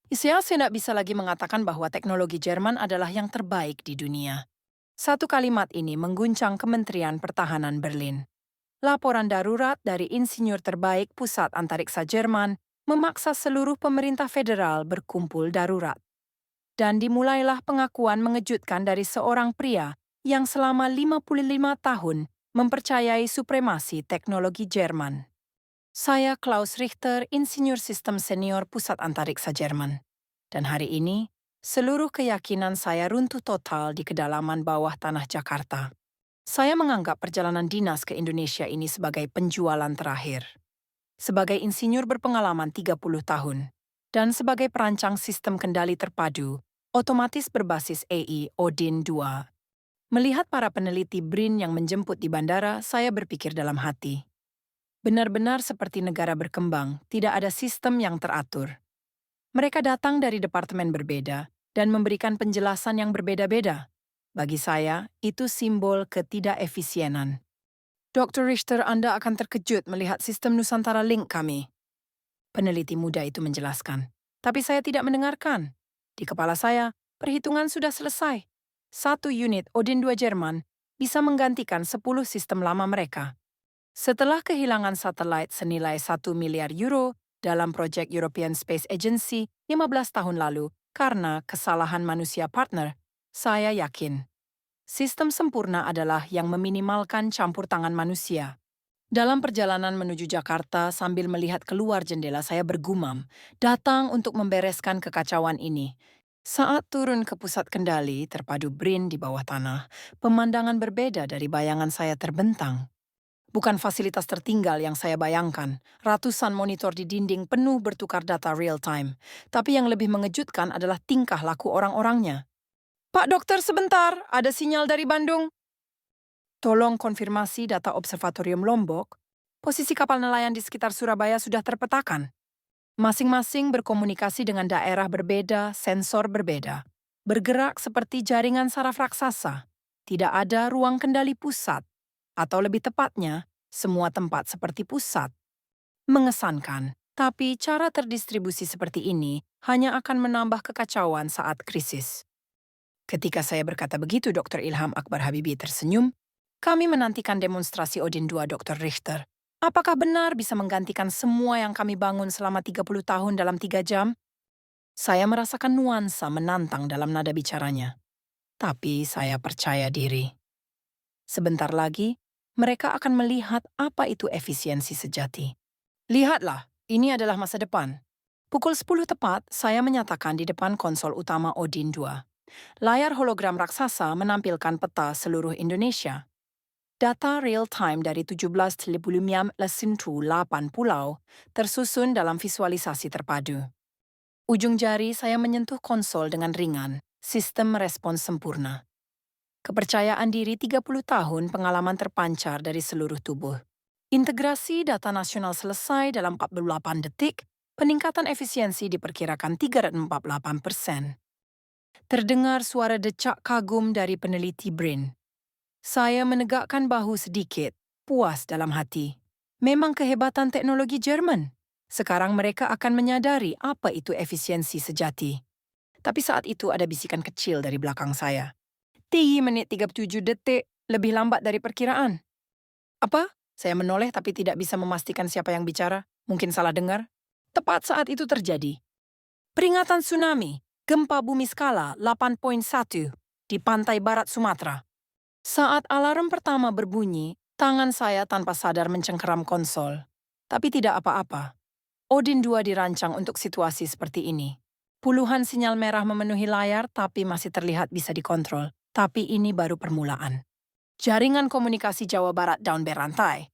Saya tidak bisa lagi mengatakan bahwa teknologi Jerman adalah yang terbaik di dunia. Satu kalimat ini mengguncang Kementerian Pertahanan Berlin. Laporan darurat dari insinyur terbaik Pusat Antariksa Jerman memaksa seluruh pemerintah federal berkumpul darurat. Dan dimulailah pengakuan mengejutkan dari seorang pria yang selama 55 tahun mempercayai supremasi teknologi Jerman. Saya Klaus Richter, insinyur sistem senior Pusat Antariksa Jerman. Dan hari ini, seluruh keyakinan saya runtuh total di kedalaman bawah tanah Jakarta. Saya menganggap perjalanan dinas ke Indonesia ini sebagai penjualan terakhir. Sebagai insinyur berpengalaman 30 tahun, dan sebagai perancang sistem kendali terpadu, otomatis berbasis AI Odin 2. Melihat para peneliti BRIN yang menjemput di bandara, saya berpikir dalam hati. Benar-benar seperti negara berkembang, tidak ada sistem yang teratur. Mereka datang dari departemen berbeda dan memberikan penjelasan yang berbeda-beda. Bagi saya, itu simbol ketidakefisienan. Dr. Richter, Anda akan terkejut melihat sistem Nusantara Link kami. Peneliti muda itu menjelaskan. Tapi saya tidak mendengarkan. Di kepala saya, perhitungan sudah selesai. Satu unit Odin 2 Jerman bisa menggantikan 10 sistem lama mereka. Setelah kehilangan satelit senilai 1 miliar euro dalam proyek European Space Agency 15 tahun lalu karena kesalahan manusia partner, saya yakin sistem sempurna adalah yang meminimalkan campur tangan manusia. Dalam perjalanan menuju Jakarta sambil melihat keluar jendela saya bergumam, datang untuk membereskan kekacauan ini. Saat turun ke pusat kendali terpadu BRIN di bawah tanah, pemandangan berbeda dari bayangan saya terbentang. Bukan fasilitas tertinggal yang saya bayangkan, ratusan monitor di dinding penuh bertukar data real-time. Tapi yang lebih mengejutkan adalah tingkah laku orang-orangnya. Pak dokter sebentar, ada sinyal dari Bandung. Tolong konfirmasi data Observatorium Lombok. Posisi kapal nelayan di sekitar Surabaya sudah terpetakan. Masing-masing berkomunikasi dengan daerah berbeda, sensor berbeda. Bergerak seperti jaringan saraf raksasa. Tidak ada ruang kendali pusat. Atau lebih tepatnya, semua tempat seperti pusat. Mengesankan, tapi cara terdistribusi seperti ini hanya akan menambah kekacauan saat krisis. Ketika saya berkata begitu, Dr. Ilham Akbar Habibi tersenyum. Kami menantikan demonstrasi Odin 2, Dr. Richter. Apakah benar bisa menggantikan semua yang kami bangun selama 30 tahun dalam 3 jam? Saya merasakan nuansa menantang dalam nada bicaranya. Tapi saya percaya diri. Sebentar lagi, mereka akan melihat apa itu efisiensi sejati. Lihatlah, ini adalah masa depan. Pukul 10 tepat, saya menyatakan di depan konsol utama Odin 2. Layar hologram raksasa menampilkan peta seluruh Indonesia. Data real-time dari 17,8 pulau tersusun dalam visualisasi terpadu. Ujung jari saya menyentuh konsol dengan ringan, sistem merespons sempurna. Kepercayaan diri 30 tahun pengalaman terpancar dari seluruh tubuh. Integrasi data nasional selesai dalam 48 detik, peningkatan efisiensi diperkirakan 348%. Terdengar suara decak kagum dari peneliti BRIN. Saya menegakkan bahu sedikit, puas dalam hati. Memang kehebatan teknologi Jerman. Sekarang mereka akan menyadari apa itu efisiensi sejati. Tapi saat itu ada bisikan kecil dari belakang saya. 3 menit 37 detik, lebih lambat dari perkiraan. Apa? Saya menoleh tapi tidak bisa memastikan siapa yang bicara. Mungkin salah dengar. Tepat saat itu terjadi. Peringatan tsunami, gempa bumi skala 8,1 di pantai barat Sumatera. Saat alarm pertama berbunyi, tangan saya tanpa sadar mencengkeram konsol. Tapi tidak apa-apa. Odin 2 dirancang untuk situasi seperti ini. Puluhan sinyal merah memenuhi layar tapi masih terlihat bisa dikontrol. Tapi ini baru permulaan. Jaringan komunikasi Jawa Barat down berantai.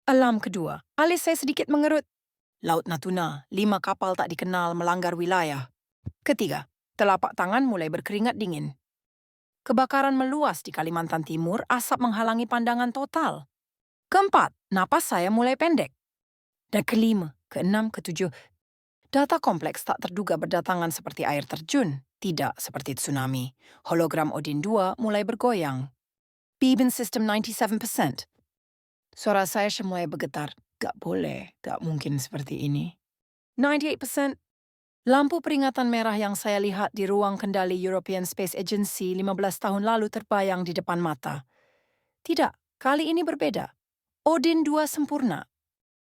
Alarm kedua, alis saya sedikit mengerut. Laut Natuna, 5 kapal tak dikenal melanggar wilayah. Ketiga, telapak tangan mulai berkeringat dingin. Kebakaran meluas di Kalimantan Timur, asap menghalangi pandangan total. Keempat, napas saya mulai pendek. Dan kelima, keenam, ketujuh, data kompleks tak terduga berdatangan seperti air terjun, tidak seperti tsunami. Hologram Odin 2 mulai bergoyang. Beacon System 97%. Suara saya mulai bergetar. Gak boleh, gak mungkin seperti ini. 98%. Lampu peringatan merah yang saya lihat di ruang kendali European Space Agency 15 tahun lalu terbayang di depan mata. Tidak, kali ini berbeda. Odin 2 sempurna,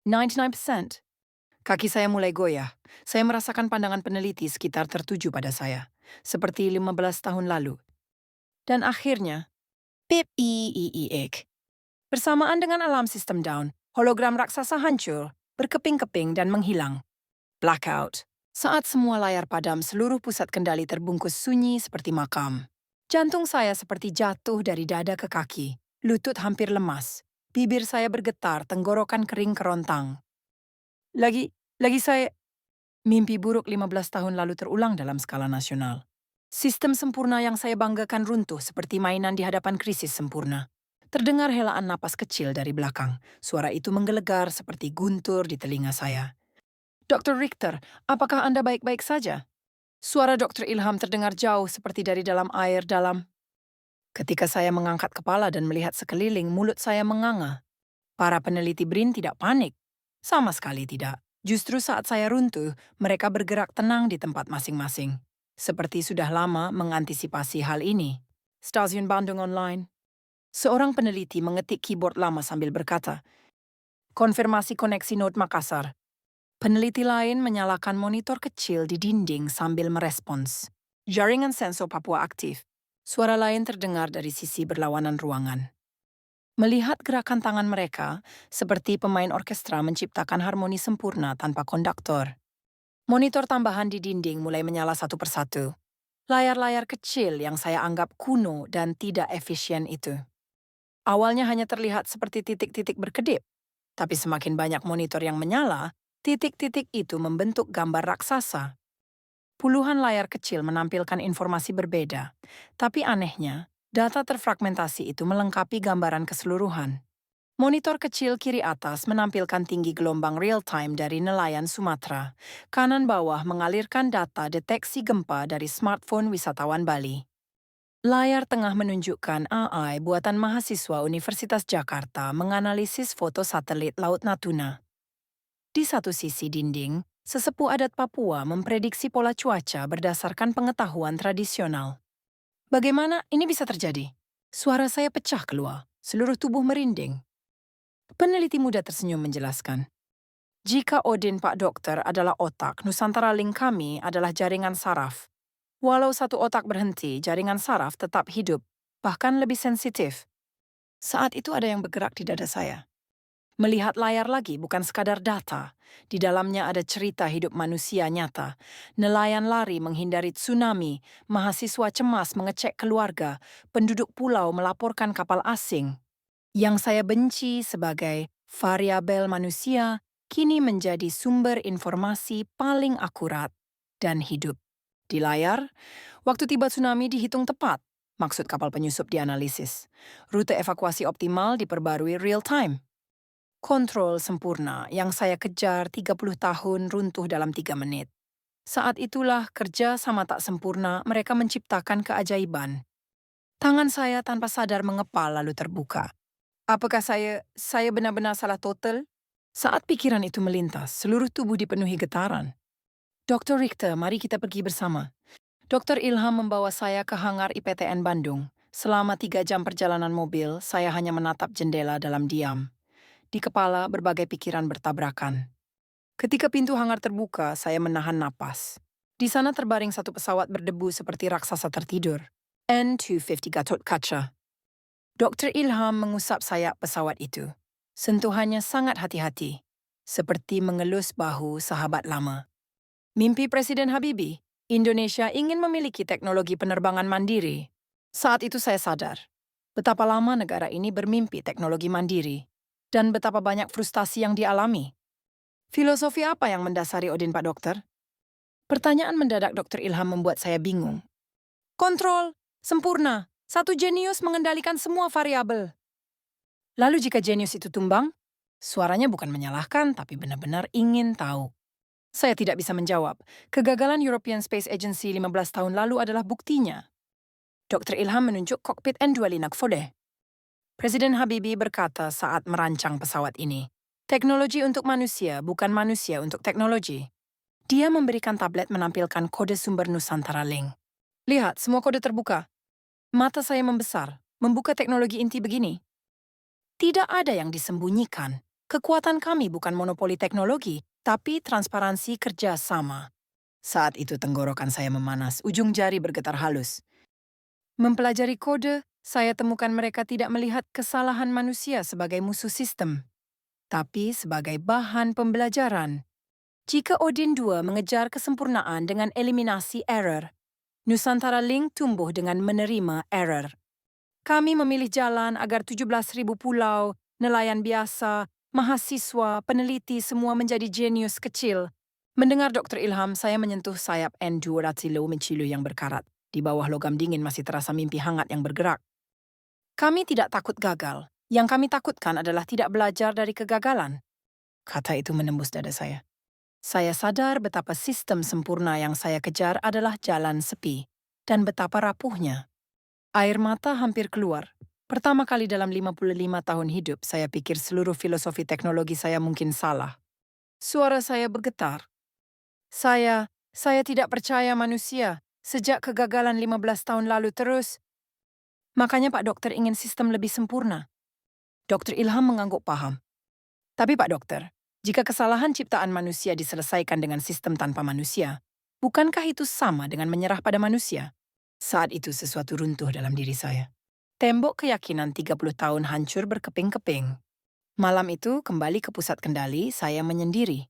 99%. Kaki saya mulai goyah. Saya merasakan pandangan peneliti sekitar tertuju pada saya, seperti 15 tahun lalu. Dan akhirnya, pip iik. Bersamaan dengan alarm sistem down, hologram raksasa hancur, berkeping-keping dan menghilang. Blackout. Saat semua layar padam, seluruh pusat kendali terbungkus sunyi seperti makam. Jantung saya seperti jatuh dari dada ke kaki, lutut hampir lemas. Bibir saya bergetar, tenggorokan kering kerontang. Lagi saya... Mimpi buruk 15 tahun lalu terulang dalam skala nasional. Sistem sempurna yang saya banggakan runtuh seperti mainan di hadapan krisis sempurna. Terdengar helaan napas kecil dari belakang. Suara itu menggelegar seperti guntur di telinga saya. Dr. Richter, apakah Anda baik-baik saja? Suara Dr. Ilham terdengar jauh seperti dari dalam air dalam. Ketika saya mengangkat kepala dan melihat sekeliling, mulut saya menganga. Para peneliti BRIN tidak panik. Sama sekali tidak. Justru saat saya runtuh, mereka bergerak tenang di tempat masing-masing. Seperti sudah lama mengantisipasi hal ini. Stasiun Bandung Online. Seorang peneliti mengetik keyboard lama sambil berkata, "Konfirmasi koneksi Node Makassar." Peneliti lain menyalakan monitor kecil di dinding sambil merespons. Jaringan sensor Papua aktif. Suara lain terdengar dari sisi berlawanan ruangan. Melihat gerakan tangan mereka, seperti pemain orkestra menciptakan harmoni sempurna tanpa konduktor. Monitor tambahan di dinding mulai menyala satu persatu. Layar-layar kecil yang saya anggap kuno dan tidak efisien itu. Awalnya hanya terlihat seperti titik-titik berkedip, tapi semakin banyak monitor yang menyala, titik-titik itu membentuk gambar raksasa. Puluhan layar kecil menampilkan informasi berbeda, tapi anehnya, data terfragmentasi itu melengkapi gambaran keseluruhan. Monitor kecil kiri atas menampilkan tinggi gelombang real-time dari nelayan Sumatera. Kanan bawah mengalirkan data deteksi gempa dari smartphone wisatawan Bali. Layar tengah menunjukkan AI buatan mahasiswa Universitas Jakarta menganalisis foto satelit Laut Natuna. Di satu sisi dinding, sesepuh adat Papua memprediksi pola cuaca berdasarkan pengetahuan tradisional. Bagaimana ini bisa terjadi? Suara saya pecah keluar, seluruh tubuh merinding. Peneliti muda tersenyum menjelaskan. Jika Odin Pak Dokter adalah otak, Nusantara Link kami adalah jaringan saraf. Walau satu otak berhenti, jaringan saraf tetap hidup, bahkan lebih sensitif. Saat itu ada yang bergerak di dada saya. Melihat layar lagi bukan sekadar data. Di dalamnya ada cerita hidup manusia nyata. Nelayan lari menghindari tsunami, mahasiswa cemas mengecek keluarga, penduduk pulau melaporkan kapal asing. Yang saya benci sebagai variabel manusia kini menjadi sumber informasi paling akurat dan hidup. Di layar, waktu tiba tsunami dihitung tepat, maksud kapal penyusup dianalisis. Rute evakuasi optimal diperbarui real time. Kontrol sempurna yang saya kejar 30 tahun runtuh dalam 3 menit. Saat itulah kerja sama tak sempurna mereka menciptakan keajaiban. Tangan saya tanpa sadar mengepal lalu terbuka. Apakah saya benar-benar salah total? Saat pikiran itu melintas, seluruh tubuh dipenuhi getaran. Dr. Richter, mari kita pergi bersama. Dr. Ilham membawa saya ke hangar IPTN Bandung. Selama 3 jam perjalanan mobil, saya hanya menatap jendela dalam diam. Di kepala, berbagai pikiran bertabrakan. Ketika pintu hangar terbuka, saya menahan napas. Di sana terbaring satu pesawat berdebu seperti raksasa tertidur. N250 Gatot Kaca. Dr. Ilham mengusap sayap pesawat itu. Sentuhannya sangat hati-hati, seperti mengelus bahu sahabat lama. Mimpi Presiden Habibie, Indonesia ingin memiliki teknologi penerbangan mandiri. Saat itu saya sadar, betapa lama negara ini bermimpi teknologi mandiri, dan betapa banyak frustasi yang dialami. Filosofi apa yang mendasari Odin Pak Dokter? Pertanyaan mendadak Dr. Ilham membuat saya bingung. Kontrol, sempurna. Satu jenius mengendalikan semua variabel. Lalu jika jenius itu tumbang, suaranya bukan menyalahkan tapi benar-benar ingin tahu. Saya tidak bisa menjawab. Kegagalan European Space Agency 15 tahun lalu adalah buktinya. Dr. Ilham menunjuk kokpit N2 Linak Fode. Presiden Habibie berkata saat merancang pesawat ini, teknologi untuk manusia bukan manusia untuk teknologi. Dia memberikan tablet menampilkan kode sumber Nusantara Link. Lihat, semua kode terbuka. Mata saya membesar, membuka teknologi inti begini. Tidak ada yang disembunyikan. Kekuatan kami bukan monopoli teknologi, tapi transparansi kerjasama. Saat itu tenggorokan saya memanas, ujung jari bergetar halus. Mempelajari kode, saya temukan mereka tidak melihat kesalahan manusia sebagai musuh sistem, tapi sebagai bahan pembelajaran. Jika Odin 2 mengejar kesempurnaan dengan eliminasi error, Nusantara Link tumbuh dengan menerima error. Kami memilih jalan agar 17.000 pulau, nelayan biasa, mahasiswa, peneliti semua menjadi jenius kecil. Mendengar Dr. Ilham, saya menyentuh sayap N200 Michilu yang berkarat. Di bawah logam dingin masih terasa mimpi hangat yang bergerak. Kami tidak takut gagal. Yang kami takutkan adalah tidak belajar dari kegagalan. Kata itu menembus dada saya. Saya sadar betapa sistem sempurna yang saya kejar adalah jalan sepi, dan betapa rapuhnya. Air mata hampir keluar. Pertama kali dalam 55 tahun hidup, saya pikir seluruh filosofi teknologi saya mungkin salah. Suara saya bergetar. Saya tidak percaya manusia. Sejak kegagalan 15 tahun lalu terus. Makanya Pak Dokter ingin sistem lebih sempurna. Dr. Ilham mengangguk paham. Tapi Pak Dokter, jika kesalahan ciptaan manusia diselesaikan dengan sistem tanpa manusia, bukankah itu sama dengan menyerah pada manusia? Saat itu sesuatu runtuh dalam diri saya. Tembok keyakinan 30 tahun hancur berkeping-keping. Malam itu, kembali ke pusat kendali, saya menyendiri.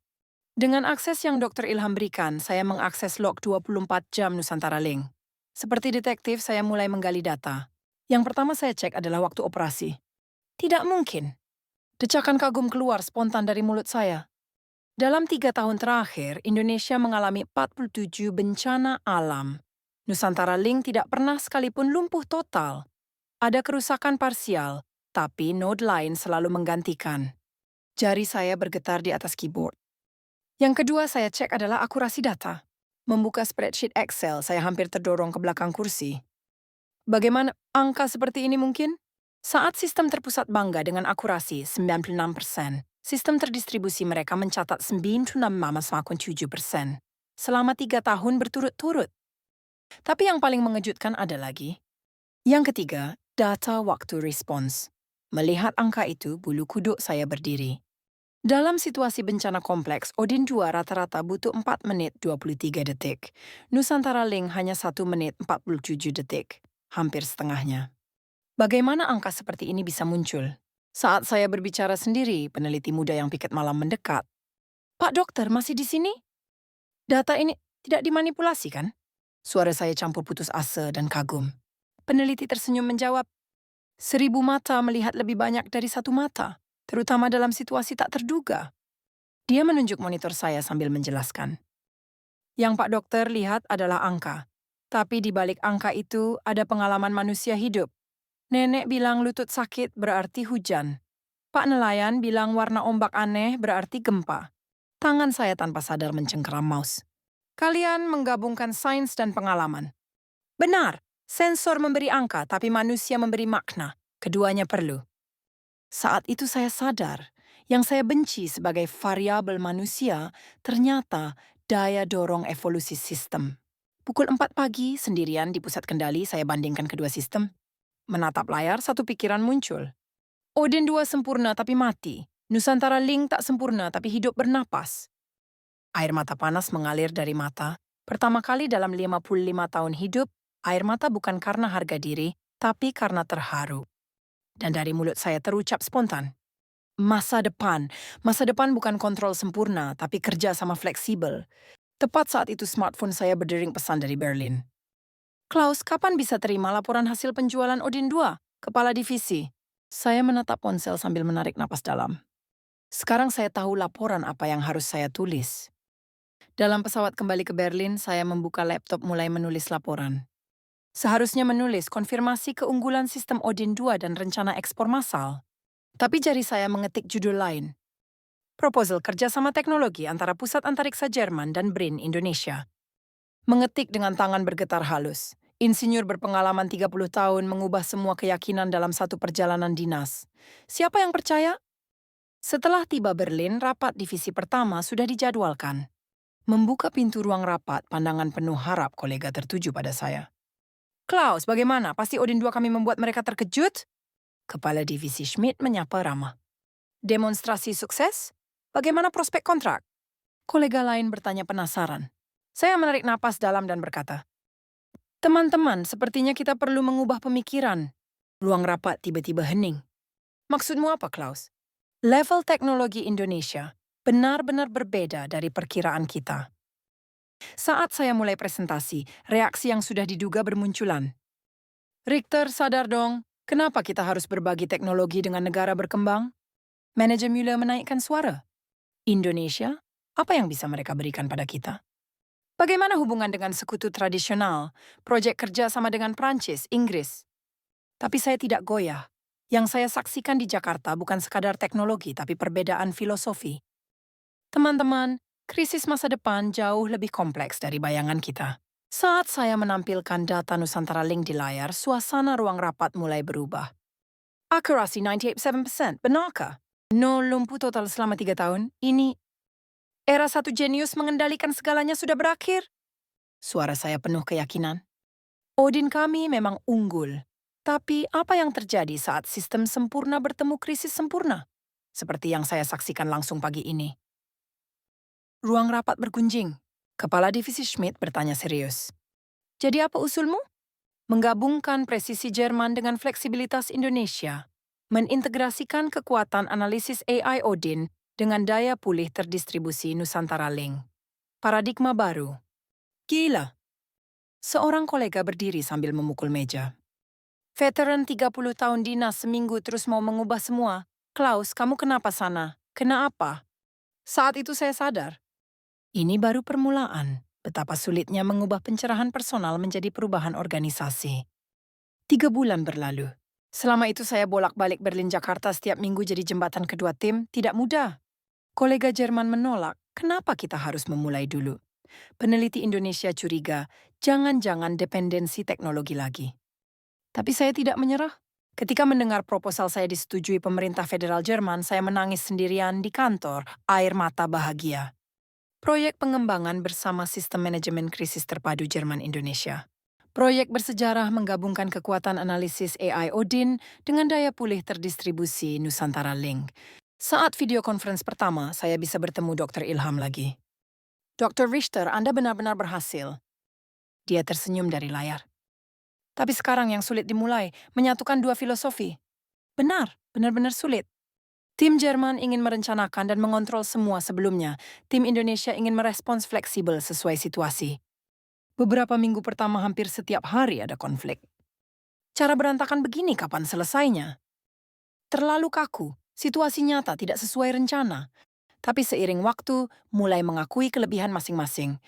Dengan akses yang Dr. Ilham berikan, saya mengakses log 24 jam Nusantara Link. Seperti detektif, saya mulai menggali data. Yang pertama saya cek adalah waktu operasi. Tidak mungkin. Decakan kagum keluar spontan dari mulut saya. Dalam 3 tahun terakhir, Indonesia mengalami 47 bencana alam. Nusantara Link tidak pernah sekalipun lumpuh total. Ada kerusakan parsial, tapi node lain selalu menggantikan. Jari saya bergetar di atas keyboard. Yang kedua saya cek adalah akurasi data. Membuka spreadsheet Excel, saya hampir terdorong ke belakang kursi. Bagaimana angka seperti ini mungkin? Saat sistem terpusat bangga dengan akurasi 96%, sistem terdistribusi mereka mencatat 96,7%. Selama 3 tahun berturut-turut. Tapi yang paling mengejutkan ada lagi. Yang ketiga, data waktu respons. Melihat angka itu, bulu kuduk saya berdiri. Dalam situasi bencana kompleks, Odin 2 rata-rata butuh 4 menit 23 detik. Nusantara Link hanya 1 menit 47 detik. Hampir setengahnya. Bagaimana angka seperti ini bisa muncul? Saat saya berbicara sendiri, peneliti muda yang piket malam mendekat. Pak Dokter, masih di sini? Data ini tidak dimanipulasi, kan? Suara saya campur putus asa dan kagum. Peneliti tersenyum menjawab, 1000 mata melihat lebih banyak dari 1 mata, terutama dalam situasi tak terduga. Dia menunjuk monitor saya sambil menjelaskan. Yang Pak Dokter lihat adalah angka, tapi di balik angka itu ada pengalaman manusia hidup. Nenek bilang lutut sakit berarti hujan. Pak nelayan bilang warna ombak aneh berarti gempa. Tangan saya tanpa sadar mencengkeram mouse. Kalian menggabungkan sains dan pengalaman. Benar, sensor memberi angka tapi manusia memberi makna. Keduanya perlu. Saat itu saya sadar, yang saya benci sebagai variabel manusia ternyata daya dorong evolusi sistem. Pukul 4 pagi, sendirian di pusat kendali, saya bandingkan kedua sistem. Menatap layar, satu pikiran muncul. Odin 2 sempurna tapi mati. Nusantara Link tak sempurna tapi hidup bernapas. Air mata panas mengalir dari mata. Pertama kali dalam 55 tahun hidup, air mata bukan karena harga diri, tapi karena terharu. Dan dari mulut saya terucap spontan. Masa depan bukan kontrol sempurna, tapi kerja sama fleksibel. Tepat saat itu smartphone saya berdering pesan dari Berlin. Klaus, kapan bisa terima laporan hasil penjualan Odin 2? Kepala divisi. Saya menatap ponsel sambil menarik napas dalam. Sekarang saya tahu laporan apa yang harus saya tulis. Dalam pesawat kembali ke Berlin, saya membuka laptop mulai menulis laporan. Seharusnya menulis konfirmasi keunggulan sistem Odin 2 dan rencana ekspor massal. Tapi jari saya mengetik judul lain. Proposal kerjasama teknologi antara Pusat Antariksa Jerman dan BRIN Indonesia. Mengetik dengan tangan bergetar halus. Insinyur berpengalaman 30 tahun mengubah semua keyakinan dalam satu perjalanan dinas. Siapa yang percaya? Setelah tiba Berlin, rapat divisi pertama sudah dijadwalkan. Membuka pintu ruang rapat, pandangan penuh harap kolega tertuju pada saya. Klaus, bagaimana? Pasti Odin 2 kami membuat mereka terkejut? Kepala Divisi Schmidt menyapa ramah. Demonstrasi sukses? Bagaimana prospek kontrak? Kolega lain bertanya penasaran. Saya menarik napas dalam dan berkata, teman-teman, sepertinya kita perlu mengubah pemikiran. Ruang rapat tiba-tiba hening. Maksudmu apa, Klaus? Level teknologi Indonesia benar-benar berbeda dari perkiraan kita. Saat saya mulai presentasi, reaksi yang sudah diduga bermunculan. Richter, sadar dong, kenapa kita harus berbagi teknologi dengan negara berkembang? Manajer Müller menaikkan suara. Indonesia, apa yang bisa mereka berikan pada kita? Bagaimana hubungan dengan sekutu tradisional, proyek kerja sama dengan Prancis, Inggris? Tapi saya tidak goyah. Yang saya saksikan di Jakarta bukan sekadar teknologi, tapi perbedaan filosofi. Teman-teman, krisis masa depan jauh lebih kompleks dari bayangan kita. Saat saya menampilkan data Nusantara Link di layar, suasana ruang rapat mulai berubah. Akurasi 98%, benarkah? Nol lumpuh total selama 3 tahun. Ini era satu jenius mengendalikan segalanya sudah berakhir. Suara saya penuh keyakinan. Odin kami memang unggul. Tapi apa yang terjadi saat sistem sempurna bertemu krisis sempurna? Seperti yang saya saksikan langsung pagi ini. Ruang rapat bergunjing. Kepala Divisi Schmidt bertanya serius. Jadi apa usulmu? Menggabungkan presisi Jerman dengan fleksibilitas Indonesia. Mengintegrasikan kekuatan analisis AI Odin dengan daya pulih terdistribusi Nusantara Link. Paradigma baru. Gila. Seorang kolega berdiri sambil memukul meja. Veteran 30 tahun dinas seminggu terus mau mengubah semua. Klaus, kamu kenapa sana? Kenapa? Saat itu saya sadar. Ini baru permulaan. Betapa sulitnya mengubah pencerahan personal menjadi perubahan organisasi. 3 bulan berlalu. Selama itu saya bolak-balik Berlin-Jakarta setiap minggu jadi jembatan kedua tim, tidak mudah. Kolega Jerman menolak, kenapa kita harus memulai dulu? Peneliti Indonesia curiga, jangan-jangan dependensi teknologi lagi. Tapi saya tidak menyerah. Ketika mendengar proposal saya disetujui pemerintah federal Jerman, saya menangis sendirian di kantor, air mata bahagia. Proyek pengembangan bersama Sistem Manajemen Krisis Terpadu Jerman-Indonesia. Proyek bersejarah menggabungkan kekuatan analisis AI Odin dengan daya pulih terdistribusi Nusantara Link. Saat video conference pertama, saya bisa bertemu Dr. Ilham lagi. Dr. Richter, Anda benar-benar berhasil. Dia tersenyum dari layar. Tapi sekarang yang sulit dimulai, menyatukan dua filosofi. Benar, benar-benar sulit. Tim Jerman ingin merencanakan dan mengontrol semua sebelumnya. Tim Indonesia ingin merespons fleksibel sesuai situasi. Beberapa minggu pertama hampir setiap hari ada konflik. Cara berantakan begini kapan selesainya? Terlalu kaku, situasi nyata tidak sesuai rencana. Tapi seiring waktu, mulai mengakui kelebihan masing-masing.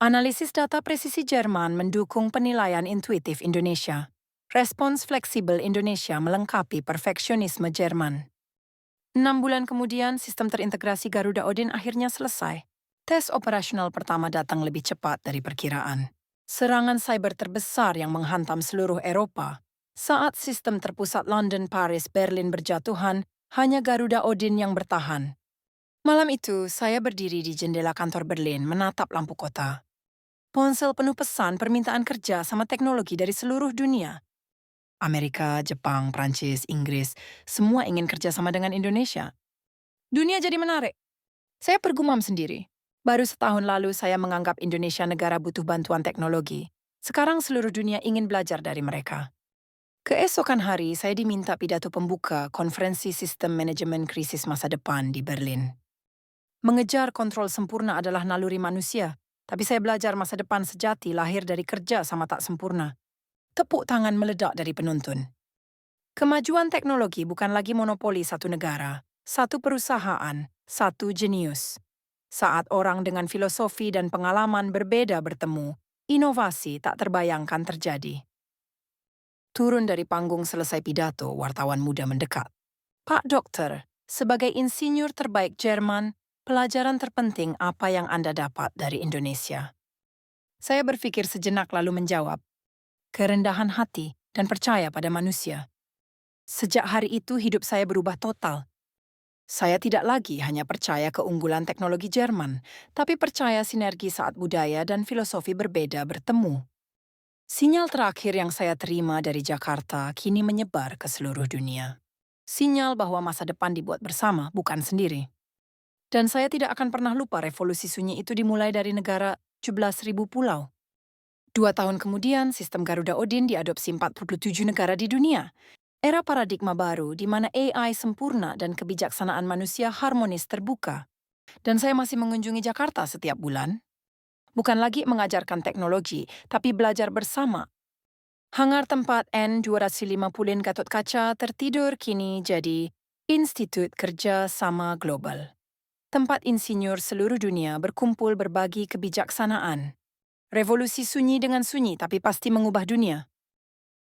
Analisis data presisi Jerman mendukung penilaian intuitif Indonesia. Respons fleksibel Indonesia melengkapi perfeksionisme Jerman. 6 bulan kemudian, sistem terintegrasi Garuda Odin akhirnya selesai. Tes operasional pertama datang lebih cepat dari perkiraan. Serangan cyber terbesar yang menghantam seluruh Eropa. Saat sistem terpusat London, Paris, Berlin berjatuhan, hanya Garuda Odin yang bertahan. Malam itu, saya berdiri di jendela kantor Berlin menatap lampu kota. Ponsel penuh pesan permintaan kerja sama teknologi dari seluruh dunia. Amerika, Jepang, Prancis, Inggris, semua ingin kerjasama dengan Indonesia. Dunia jadi menarik. Saya bergumam sendiri. Baru setahun lalu saya menganggap Indonesia negara butuh bantuan teknologi. Sekarang seluruh dunia ingin belajar dari mereka. Keesokan hari, saya diminta pidato pembuka konferensi sistem manajemen krisis masa depan di Berlin. Mengejar kontrol sempurna adalah naluri manusia, tapi saya belajar masa depan sejati lahir dari kerja sama tak sempurna. Tepuk tangan meledak dari penonton. Kemajuan teknologi bukan lagi monopoli satu negara, satu perusahaan, satu jenius. Saat orang dengan filosofi dan pengalaman berbeda bertemu, inovasi tak terbayangkan terjadi. Turun dari panggung selesai pidato, wartawan muda mendekat. Pak Dokter, sebagai insinyur terbaik Jerman, pelajaran terpenting apa yang Anda dapat dari Indonesia? Saya berpikir sejenak lalu menjawab, kerendahan hati dan percaya pada manusia. Sejak hari itu hidup saya berubah total. Saya tidak lagi hanya percaya keunggulan teknologi Jerman, tapi percaya sinergi saat budaya dan filosofi berbeda bertemu. Sinyal terakhir yang saya terima dari Jakarta kini menyebar ke seluruh dunia. Sinyal bahwa masa depan dibuat bersama, bukan sendiri. Dan saya tidak akan pernah lupa revolusi sunyi itu dimulai dari negara 17.000 pulau. 2 tahun kemudian, sistem Garuda Odin diadopsi 47 negara di dunia. Era paradigma baru di mana AI sempurna dan kebijaksanaan manusia harmonis terbuka. Dan saya masih mengunjungi Jakarta setiap bulan. Bukan lagi mengajarkan teknologi, tapi belajar bersama. Hangar tempat N250 Gatot Kaca tertidur kini jadi Institut Kerja Sama Global. Tempat insinyur seluruh dunia berkumpul berbagi kebijaksanaan. Revolusi sunyi dengan sunyi tapi pasti mengubah dunia.